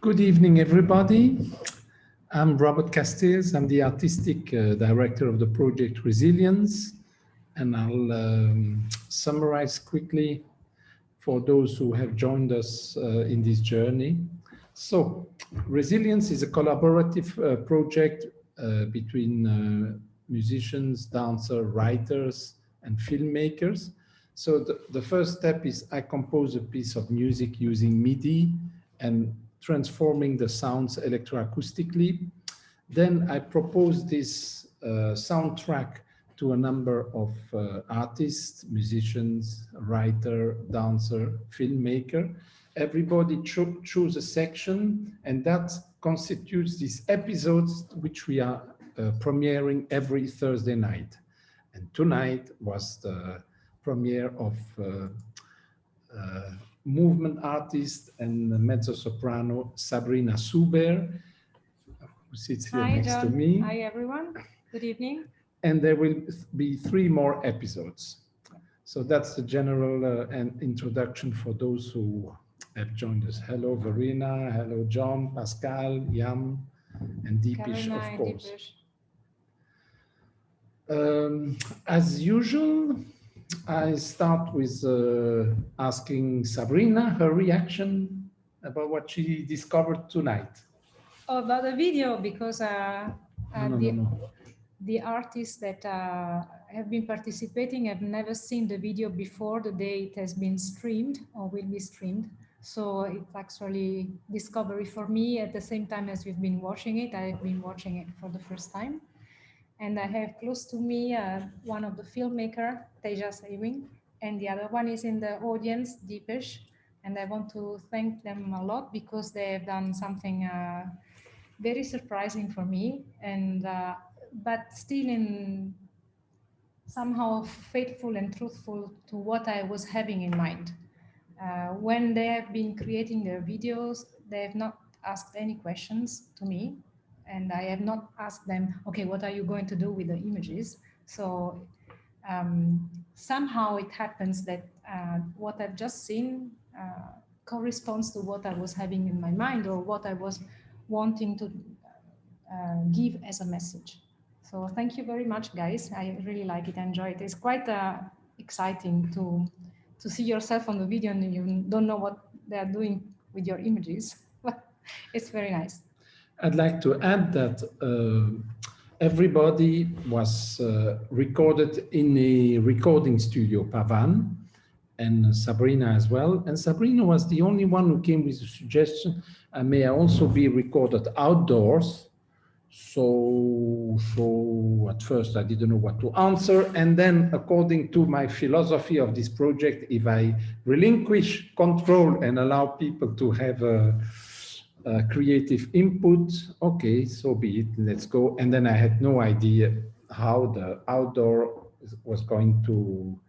Good evening, everybody. I'm Robert Castells. I'm the artistic director of the project Resilience, and I'll summarize quickly for those who have joined us in this journey. So, Resilience is a collaborative project between musicians, dancers, writers, and filmmakers. So the first step is I compose a piece of music using MIDI and transforming the sounds electroacoustically. Then I propose this soundtrack to a number of artists, musicians, writer, dancer, filmmaker. Everybody choose a section, and that constitutes these episodes which we are premiering every Thursday night. And tonight was the premiere of movement artist and mezzo-soprano Sabrina Suber, who sits here Hi, next John. to me. Hi, everyone. Good evening. And there will be 3 more episodes. So that's the general introduction for those who have joined us. Hello, Verena. Hello, John, Pascal, Yam, and Deepish, of course. As usual, I start with asking Sabrina her reaction about what she discovered tonight. Oh, about the video, because No. the artists that have been participating have never seen the video before the day it has been streamed or will be streamed. So it's actually discovery for me. At the same time as we've been watching it, I've been watching it for the first time. And I have close to me one of the filmmaker, Tejas Ewing, and the other one is in the audience, Deepesh. And I want to thank them a lot because they have done something very surprising for me, and but still in somehow faithful and truthful to what I was having in mind. When they have been creating their videos, they have not asked any questions to me, and I have not asked them, okay, what are you going to do with the images? So somehow it happens that what I've just seen corresponds to what I was having in my mind or what I was wanting to give as a message. So thank you very much, guys. I really like it, enjoy it. It's quite exciting to see yourself on the video and you don't know what they are doing with your images. It's very nice. I'd like to add that everybody was recorded in a recording studio, Pavan, and Sabrina as well. And Sabrina was the only one who came with a suggestion, may I also be recorded outdoors. So at first I didn't know what to answer. And then according to my philosophy of this project, if I relinquish control and allow people to have a creative input, okay, so be it, let's go. And then I had no idea how the outdoor was going to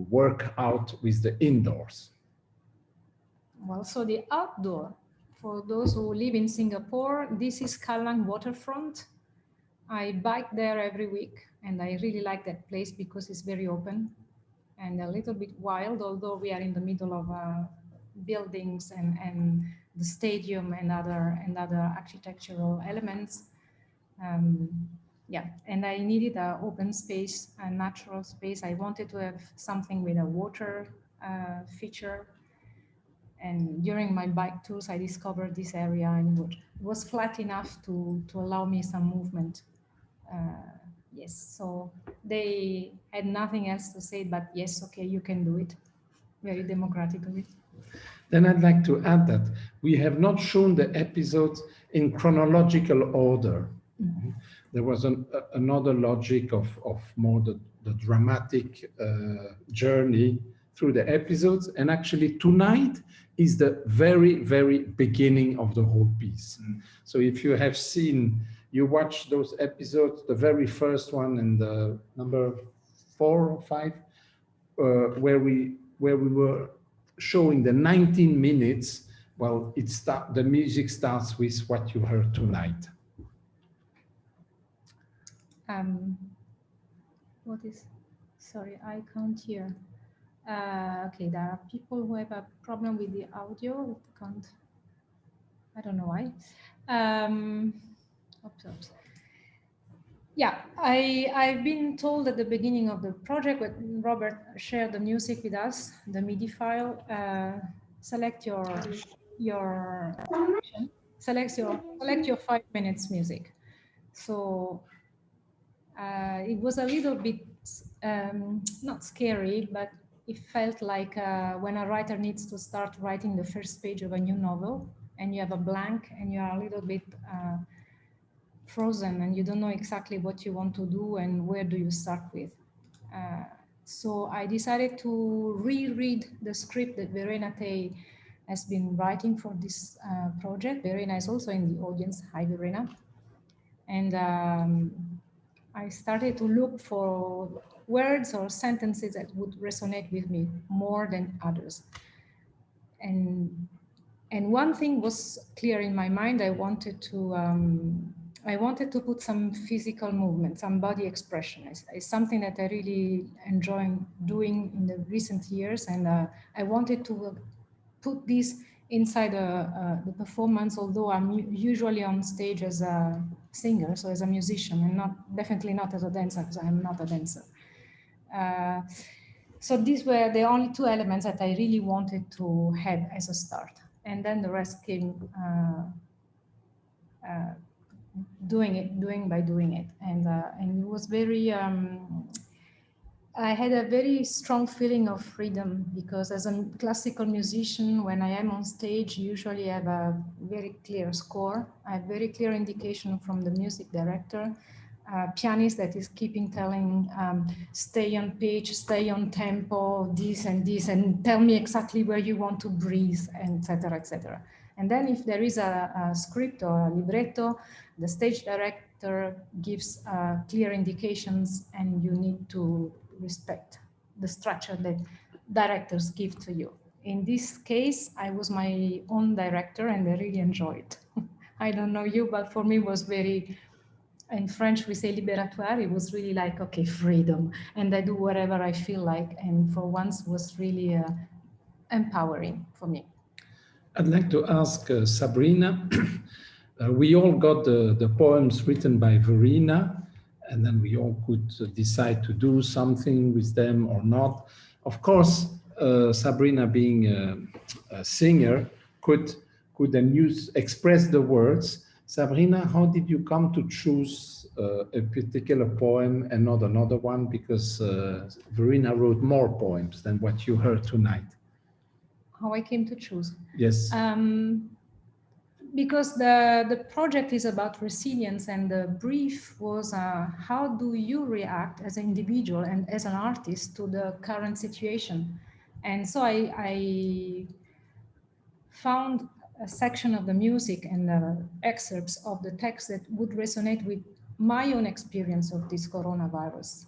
work out with the indoors. Well, so the outdoor, for those who live in Singapore, this is Kallang waterfront. I bike there every week and I really like that place because it's very open and a little bit wild, although we are in the middle of buildings and the stadium and other architectural elements. Yeah, and I needed an open space, a natural space. I wanted to have something with a water feature. And during my bike tours, I discovered this area and it was flat enough to allow me some movement. Yes, so they had nothing else to say, but yes, okay, you can do it, very democratically. Then I'd like to add that we have not shown the episodes in chronological order. Mm-hmm. There was another logic of more the dramatic journey through the episodes. And actually tonight is the very, very beginning of the whole piece. Mm-hmm. So if you have seen, you watch those episodes, the very first one and the number 4 or 5, where we were showing the 19 minutes, well, the music starts with what you heard tonight. What is, sorry, I can't hear. Okay, there are people who have a problem with the audio, can't. I don't know why. Oops. Yeah, I've been told at the beginning of the project when Robert shared the music with us, the MIDI file, select your select your 5 minutes music. So it was a little bit not scary, but it felt like when a writer needs to start writing the first page of a new novel and you have a blank and you are a little bit frozen and you don't know exactly what you want to do and where do you start with. So I decided to reread the script that Verena Tey has been writing for this project. Verena is also in the audience. Hi, Verena. And I started to look for words or sentences that would resonate with me more than others. And one thing was clear in my mind. I wanted to put some physical movement, some body expression. It's something that I really enjoy doing in the recent years, and I wanted to put this inside the performance. Although I'm usually on stage as a singer, so as a musician, and definitely not as a dancer, because I'm not a dancer. So these were the only two elements that I really wanted to have as a start. And then the rest came doing it. And it was very, I had a very strong feeling of freedom, because as a classical musician, when I am on stage, usually I have a very clear score. I have very clear indication from the music director, pianist that is keeping telling, stay on pitch, stay on tempo, this and this, and tell me exactly where you want to breathe, and etc., etc. And then if there is a script or a libretto, the stage director gives clear indications, and you need to respect the structure that directors give to you. In this case, I was my own director, and I really enjoyed it. I don't know you, but for me it was very, in French we say libératoire. It was really like, okay, freedom, and I do whatever I feel like, and for once was really empowering for me. I'd like to ask Sabrina, we all got the poems written by Verena, and then we all could decide to do something with them or not. Of course, Sabrina, being a singer, could then express the words. Sabrina, how did you come to choose a particular poem and not another one? Because Verena wrote more poems than what you heard tonight. How I came to choose? Yes. Because the project is about resilience, and the brief was how do you react as an individual and as an artist to the current situation? And so I found a section of the music and the excerpts of the text that would resonate with my own experience of this coronavirus.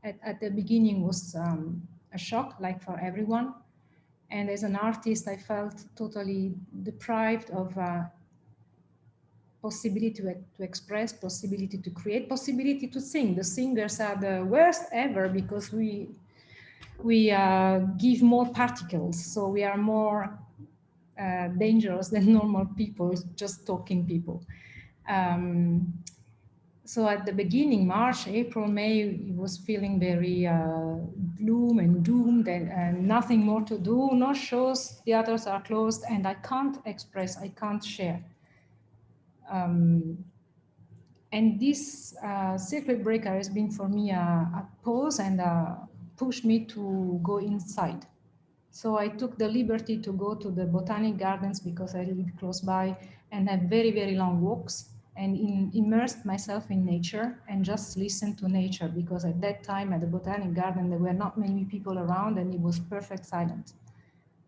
At the beginning was a shock, like for everyone. And as an artist, I felt totally deprived of possibility to express, possibility to create, possibility to sing. The singers are the worst ever, because we give more particles, so we are more dangerous than normal people, just talking people. So at the beginning, March, April, May, it was feeling very gloom and doomed, and nothing more to do, no shows, theaters are closed, and I can't express, I can't share. And this circuit breaker has been for me a pause, and pushed me to go inside. So I took the liberty to go to the botanic gardens, because I live close by, and have very, very long walks, and immersed myself in nature and just listened to nature, because at that time at the botanic garden, there were not many people around, and it was perfect silence.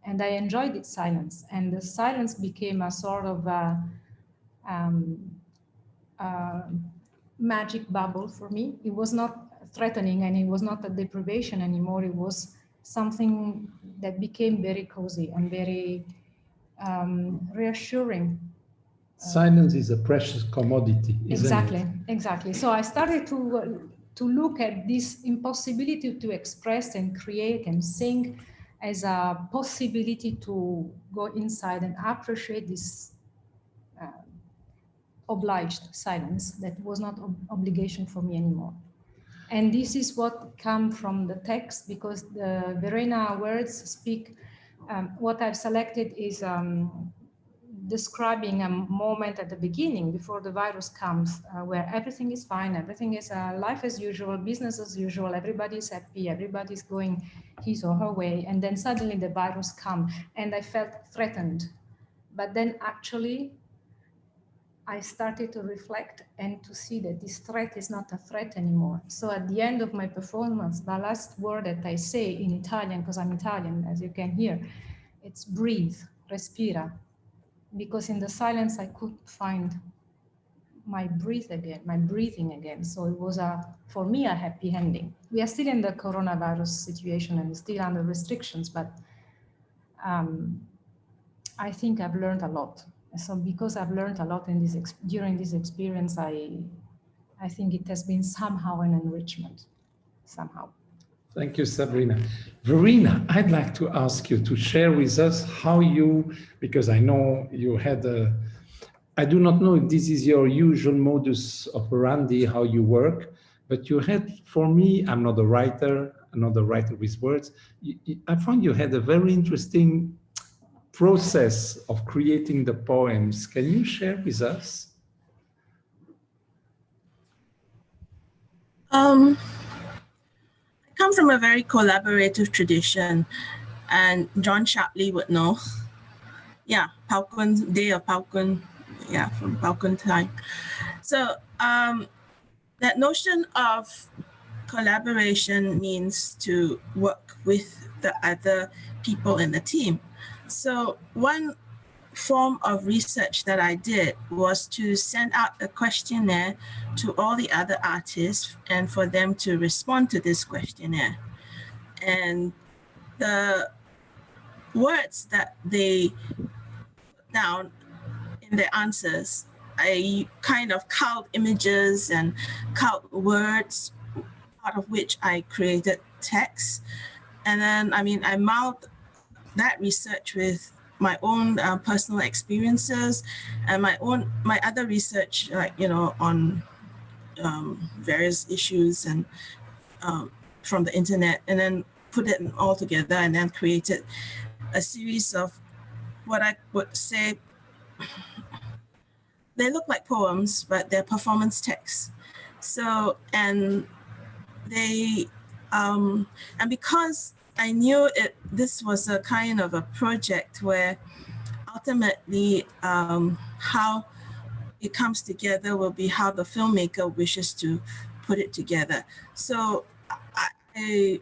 And I enjoyed its silence, and the silence became a sort of magic bubble for me. It was not threatening, and it was not a deprivation anymore. It was something that became very cozy and very reassuring. Silence is a precious commodity, isn't it? Exactly. So I started to look at this impossibility to express and create and sing as a possibility to go inside and appreciate this obliged silence. That was not obligation for me anymore. And this is what come from the text, because the Verena words speak, what I've selected is describing a moment at the beginning before the virus comes, where everything is fine, everything is life as usual, business as usual, everybody's happy, everybody's going his or her way, and then suddenly the virus comes, and I felt threatened. But then actually I started to reflect and to see that this threat is not a threat anymore. So at the end of my performance, the last word that I say in Italian, because I'm Italian, as you can hear, it's breathe, respira. Because in the silence, I could find my breathing again. So it was, for me, a happy ending. We are still in the coronavirus situation and still under restrictions, but I think I've learned a lot. So because I've learned a lot in during this experience, I think it has been somehow an enrichment, somehow. Thank you, Sabrina. Verena, I'd like to ask you to share with us how you, because I know you had I do not know if this is your usual modus operandi, how you work, but you had, for me, I'm not a writer with words. I found you had a very interesting process of creating the poems. Can you share with us? I come from a very collaborative tradition, and John Shapley would know. Yeah, Paukun, Day of Paukun, yeah, from Paukun time. So that notion of collaboration means to work with the other people in the team. So one form of research that I did was to send out a questionnaire to all the other artists and for them to respond to this questionnaire. And the words that they put down in their answers, I kind of culled images and culled words, out of which I created text. And then, I mouthed that research with my own personal experiences and my other research, on various issues and from the internet, and then put it all together and then created a series of what I would say, they look like poems, but they're performance texts. So, and they, and because I knew this was a kind of a project where ultimately how it comes together will be how the filmmaker wishes to put it together. So I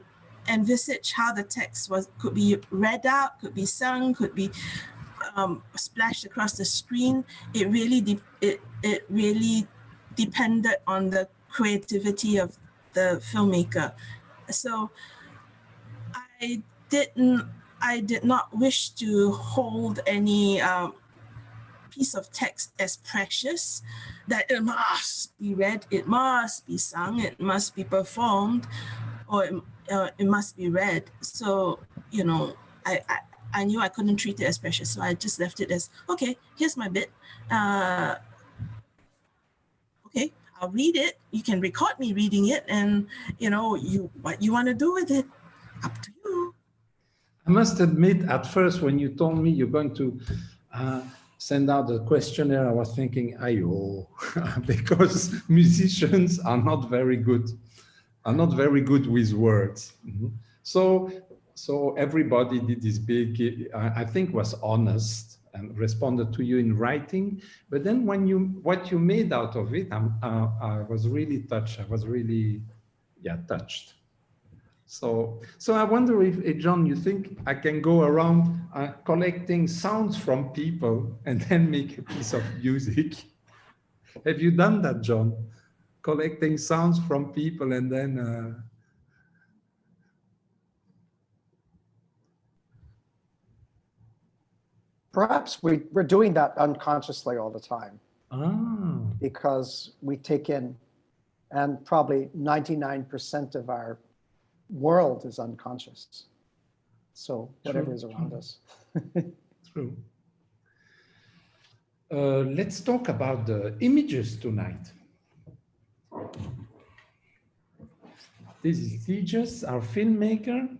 envisage how the text could be read out, could be sung, could be splashed across the screen. It really depended on the creativity of the filmmaker. So I did not wish to hold any piece of text as precious, that it must be read, it must be sung, it must be performed, or it must be read. So, I knew I couldn't treat it as precious, so I just left it as, okay, here's my bit. Okay, I'll read it. You can record me reading it, and what you want to do with it, up to you. I must admit, at first, when you told me you're going to send out a questionnaire, I was thinking, ayo, because musicians are not very good with words. Mm-hmm. So everybody did this big, I think was honest and responded to you in writing. But then what you made out of it, I was really touched. I was really, touched. So I wonder if John, you think I can go around collecting sounds from people and then make a piece of music? Have you done that, John? Collecting sounds from people and then... Perhaps we're doing that unconsciously all the time. Oh. Because we take in, and probably 99% of our world is unconscious. So whatever is around us. True. Let's talk about the images tonight. This is Tejas, our filmmaker,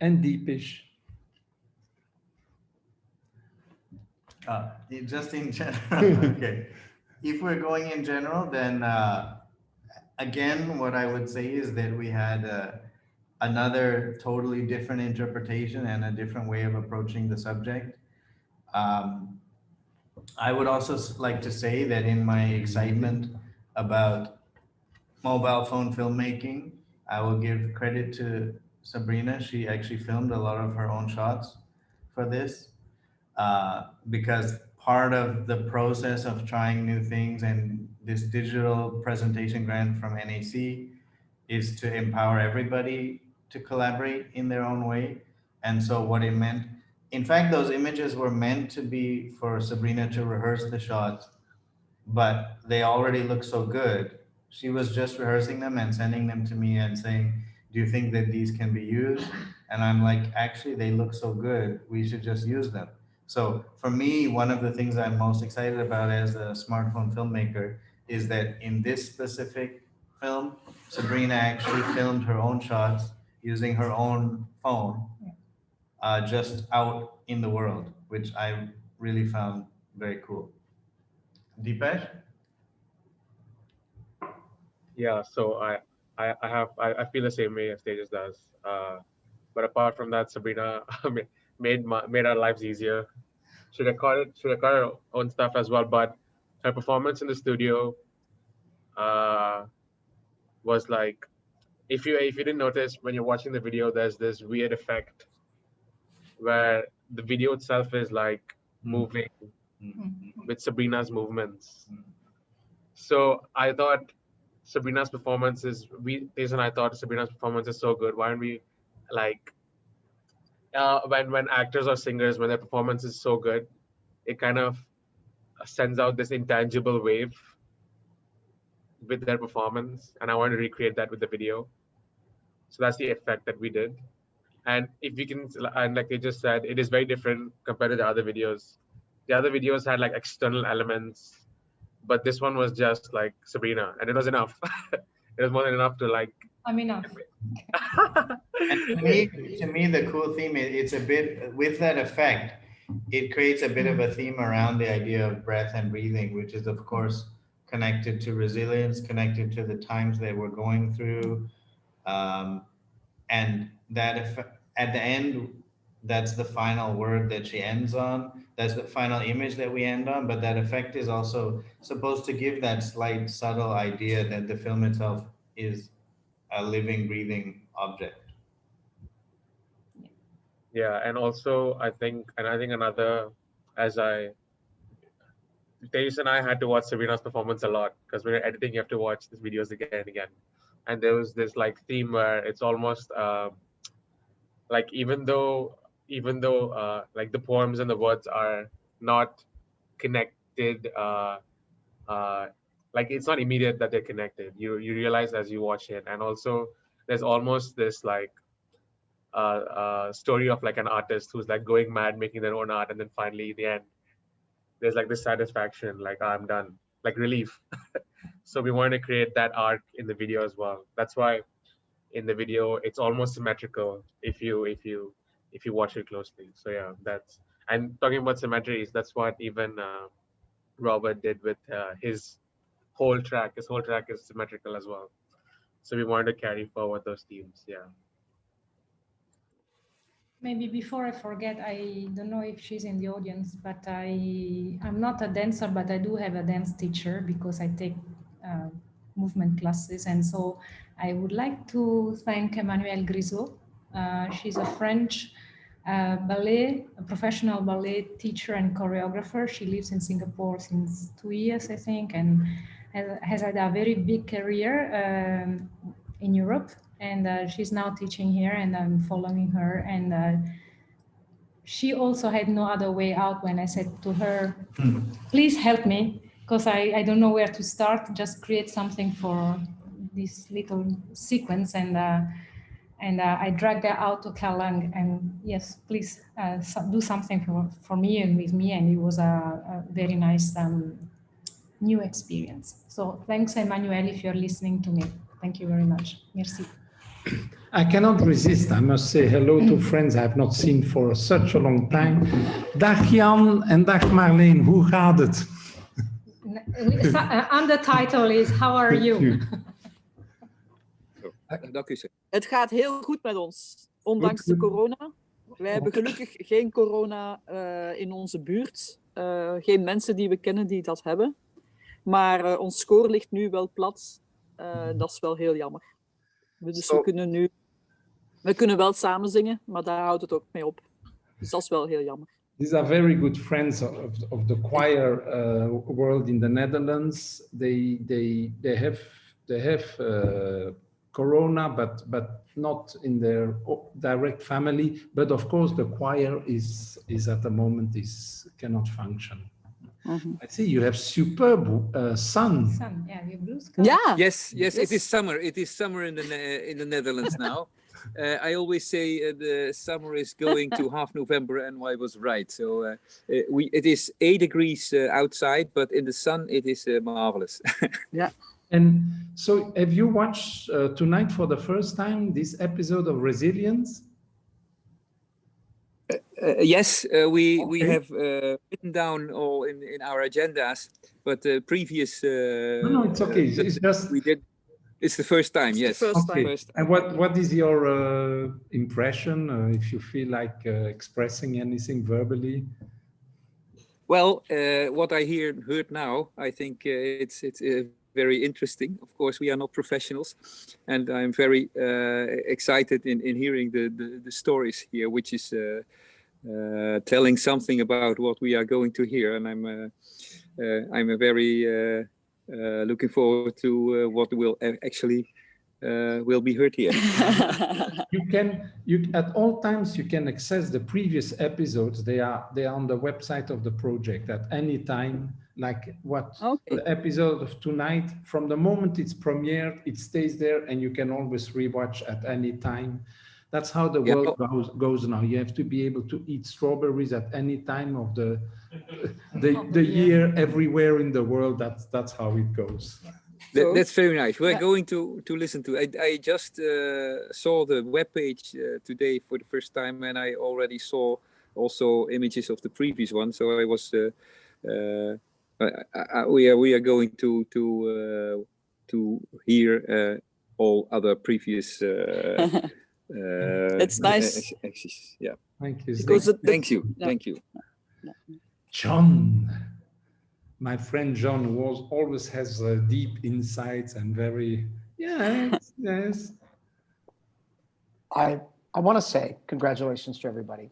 and Deepesh. Just in general, okay. If we're going in general, then again, what I would say is that we had another totally different interpretation and a different way of approaching the subject. I would also like to say that in my excitement about mobile phone filmmaking, I will give credit to Sabrina. She actually filmed a lot of her own shots for this. Because part of the process of trying new things and this digital presentation grant from NAC is to empower everybody to collaborate in their own way. And so what it meant, in fact, those images were meant to be for Sabrina to rehearse the shots, but they already look so good. She was just rehearsing them and sending them to me and saying, do you think that these can be used? And I'm like, actually, they look so good. We should just use them. So for me, one of the things I'm most excited about as a smartphone filmmaker is that in this specific film, Sabrina actually filmed her own shots using her own phone, just out in the world, which I really found very cool. Deepesh? Yeah, so I feel the same way as Tejas does. But apart from that, Sabrina made our lives easier. She recorded her own stuff as well, but her performance in the studio was like, if you didn't notice when you're watching the video, there's this weird effect where the video itself is like moving with Sabrina's movements. So I thought Sabrina's performance is, Tejas and I thought Sabrina's performance is so good. Why don't we like, when actors or singers, when their performance is so good, it kind of sends out this intangible wave with their performance, and I want to recreate that with the video. So that's the effect that we did. And if you can, and like they just said, it is very different compared to the other videos. The other videos had like external elements, but this one was just like Sabrina, and it was enough. It was more than enough to like. I'm enough. And to me, the cool theme, it's a bit, with that effect, it creates a bit of a theme around the idea of breath and breathing, which is of course connected to resilience, connected to the times that we're going through. And that at the end, that's the final word that she ends on. That's the final image that we end on. But that effect is also supposed to give that slight, subtle idea that the film itself is a living, breathing object. Yeah, and also I think another, Tejas and I had to watch Sabrina's performance a lot because when you're editing, you have to watch these videos again and again. And there was this like theme where it's almost like even though like the poems and the words are not connected, like it's not immediate that they're connected. You realize as you watch it, and also there's almost this like story of like an artist who's like going mad making their own art, and then finally in the end there's like this satisfaction, like I'm done, like relief. So we wanted to create that arc in the video as well. That's why in the video it's almost symmetrical if you watch it closely. So yeah, that's, and talking about symmetries, that's what even Robert did with his whole track. His whole track is symmetrical as well. So we wanted to carry forward those themes. Yeah. Maybe before I forget, I don't know if she's in the audience, but I'm not a dancer, but I do have a dance teacher because I take movement classes. And so I would like to thank Emmanuelle Grisot. She's a French a professional ballet teacher and choreographer. She lives in Singapore since 2 years, I think, and has had a very big career in Europe. And she's now teaching here, and I'm following her. And she also had no other way out when I said to her, please help me, because I don't know where to start, just create something for this little sequence. And And I dragged her out to Kalang, and yes, please do something for me and with me. And it was a very nice new experience. So thanks, Emmanuel, if you're listening to me. Thank you very much. Merci. I cannot resist. I must say hello to friends I have not seen for such a long time. Dag Jan en dag Marleen, hoe gaat het? And the title is How are you? Dank u zeer. Het gaat heel goed met ons, ondanks de corona. Wij hebben gelukkig geen corona in onze buurt. Geen mensen die we kennen die dat hebben. Maar ons score ligt nu wel plat. Dat is wel heel jammer. Dus we kunnen wel samen zingen, maar daar houdt het ook mee op. Dus dat is wel heel jammer. These are very good friends of the choir world in the Netherlands. They have corona, but not in their direct family. But of course, the choir is at the moment cannot function. Mm-hmm. I see you have superb sun. Sun, yeah, we have blue sky. Yeah. Yes, it is summer. It is summer in the Netherlands now. I always say the summer is going to half November, and I was right. So it is 8 degrees outside, but in the sun it is marvelous. Yeah. And so, have you watched tonight for the first time this episode of Resilience? Yes, we Okay. have written down all in our agendas, but previous. No, it's okay. It's just we did. It's the first time. It's Yes. the first time. okay. And what is your impression? If you feel like expressing anything verbally? Well, what I heard now, I think it's very interesting. Of course, we are not professionals, and I'm very excited in hearing the stories here, which is telling something about what we are going to hear. And I'm very looking forward to what will actually will be heard here. You at all times you can access the previous episodes. They are on the website of the project at any time. Like the episode of tonight, from the moment it's premiered, it stays there, and you can always rewatch at any time. That's how the world goes now. You have to be able to eat strawberries at any time of the year, everywhere in the world. That's how it goes. That's very nice. We're going to listen to. I just saw the webpage today for the first time, and I already saw also images of the previous one. So I was. We are going to hear all other previous. It's nice. Yeah. Thank you. Thank you. Thank you. John, my friend John, who always has deep insights and very yes. I want to say congratulations to everybody.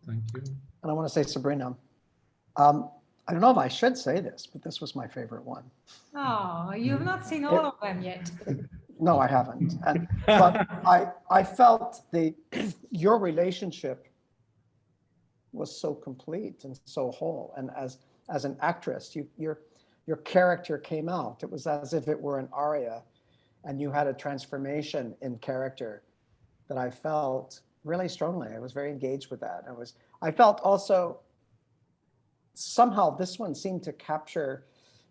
Thank you. And I want to say, Sabrina, I don't know if I should say this, but this was my favorite one. Oh, you've not seen all of them yet. No, I haven't. But I felt your relationship was so complete and so whole. And as an actress, your character came out. It was as if it were an aria, and you had a transformation in character that I felt really strongly. I was very engaged with that. I felt also somehow this one seemed to capture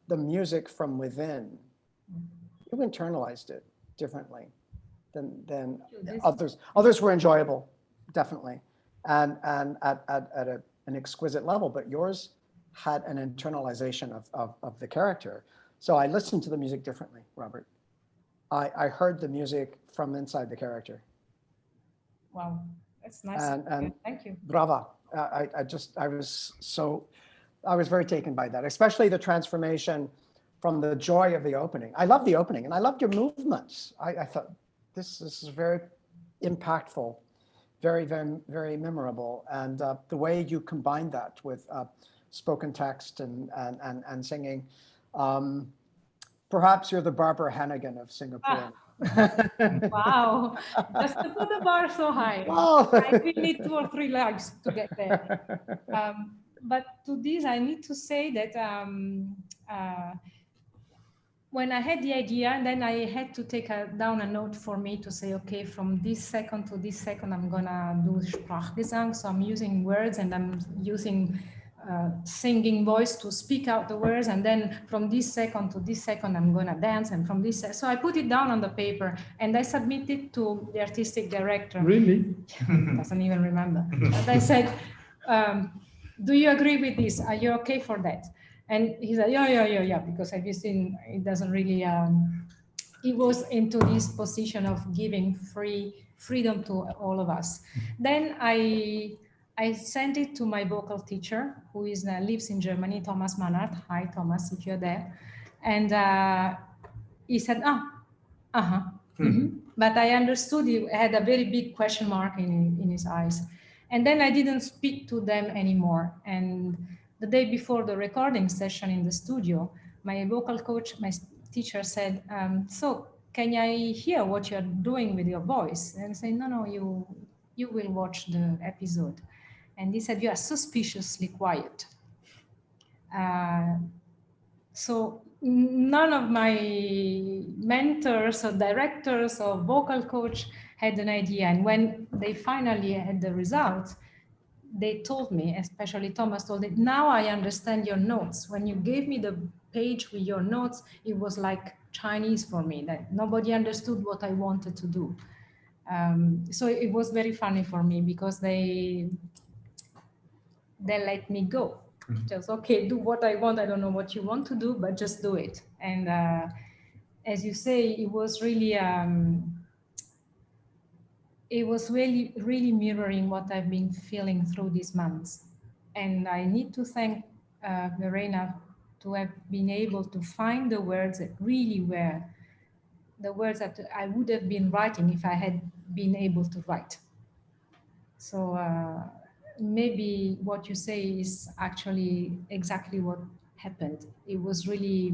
the music from within. You internalized it differently than others. Others were enjoyable, definitely, and at an exquisite level. But yours had an internalization of the character. So I listened to the music differently, Robert. I heard the music from inside the character. Wow, that's nice. And thank you. Brava. I was very taken by that, especially the transformation from the joy of the opening. I love the opening, and I loved your movements. I thought this is very impactful, very, very, very memorable. And the way you combine that with spoken text and singing. Perhaps you're the Barbara Hannigan of Singapore. Wow, just to put the bar so high. Oh. I will need 2 or 3 lives to get there. But to this, I need to say that when I had the idea, and then I had to take down a note for me to say, okay, from this second to this second, I'm gonna do Sprachgesang. So I'm using words and I'm using singing voice to speak out the words. And then from this second to this second, I'm gonna dance. And from this, so I put it down on the paper and I submitted to the artistic director. Really? Doesn't even remember. But I said, do you agree with this? Are you okay for that? And he said, yeah, because have you seen, it doesn't really, he was into this position of giving freedom to all of us. Then I sent it to my vocal teacher, who lives in Germany, Thomas Mannert. Hi, Thomas, if you're there. And he said, But I understood he had a very big question mark in his eyes. And then I didn't speak to them anymore. And the day before the recording session in the studio, my vocal coach, my teacher said, so can I hear what you're doing with your voice? And I said, no, you will watch the episode. And he said, you are suspiciously quiet. So none of my mentors or directors or vocal coach had an idea. And when they finally had the results, they told me, especially Thomas told me, now I understand your notes. When you gave me the page with your notes, it was like Chinese for me, that nobody understood what I wanted to do. So it was very funny for me because they let me go. Just, okay, do what I want. I don't know what you want to do, but just do it. And as you say, it was really, really mirroring what I've been feeling through these months. And I need to thank Verena to have been able to find the words that really were the words that I would have been writing if I had been able to write. So maybe what you say is actually exactly what happened. It was really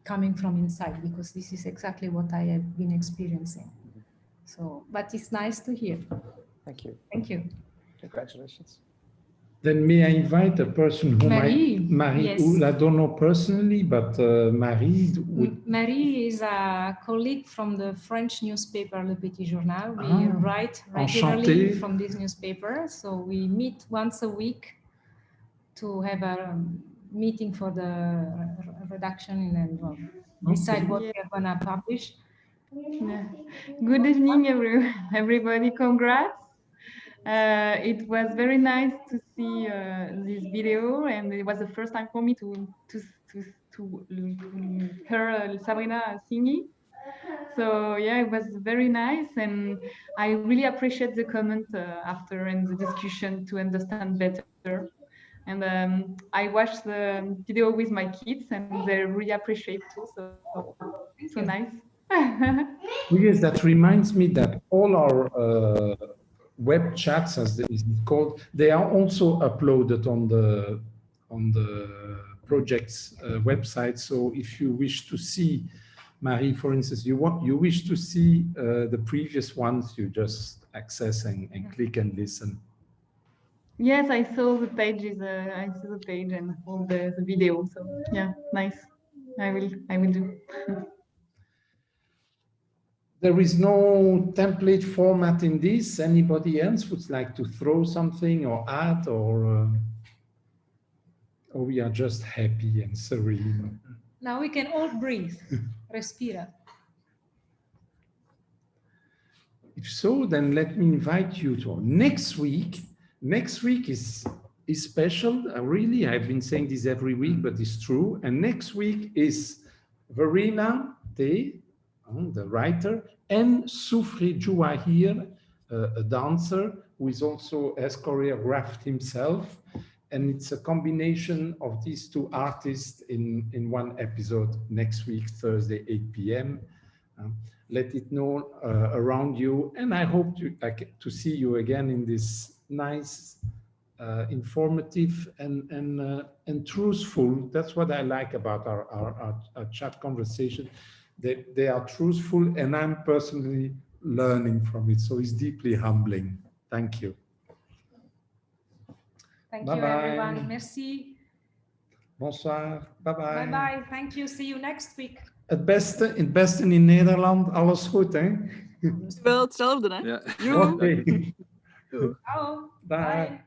coming from inside, because this is exactly what I have been experiencing. So, but it's nice to hear. Thank you. Thank you. Congratulations. Then may I invite a person whom Marie, yes. who I don't know personally, but Marie would... Marie is a colleague from the French newspaper Le Petit Journal. We write regularly from this newspaper. So we meet once a week to have a meeting for the redaction and decide what we're gonna publish. Yeah. Good evening, everybody. Congrats. It was very nice to see this video, and it was the first time for me to hear Sabrina singing. So yeah, it was very nice, and I really appreciate the comment after and the discussion to understand better. And I watched the video with my kids, and they really appreciate too. So nice. Yes, that reminds me that all our web chats, as it is called, they are also uploaded on the project's website. So if you wish to see, Marie, for instance, you wish to see the previous ones, you just access and click and listen. Yes, I saw the pages. I saw the page and all the video. So yeah, nice. I will do. There is no template format in this. Anybody else would like to throw something or add, or we are just happy and serene? Now we can all breathe, respira. If so, then let me invite you to next week. Next week is special. Really, I've been saying this every week, but it's true. And next week is Verena Day, the writer, and Soufri Jouahir, a dancer who has choreographed himself. And it's a combination of these two artists in one episode next week, Thursday, 8 p.m. Let it know around you. And I hope to see you again in this nice, informative and truthful. That's what I like about our chat conversation. They are truthful, and I'm personally learning from it. So it's deeply humbling. Thank you. Thank you, everyone. Merci. Bonsoir. Bye-bye. Bye-bye. Thank you. See you next week. Het beste in Nederland, alles goed, hè? Wel hetzelfde, hè? Ja. Joe. Oké. Oh, Bye. bye.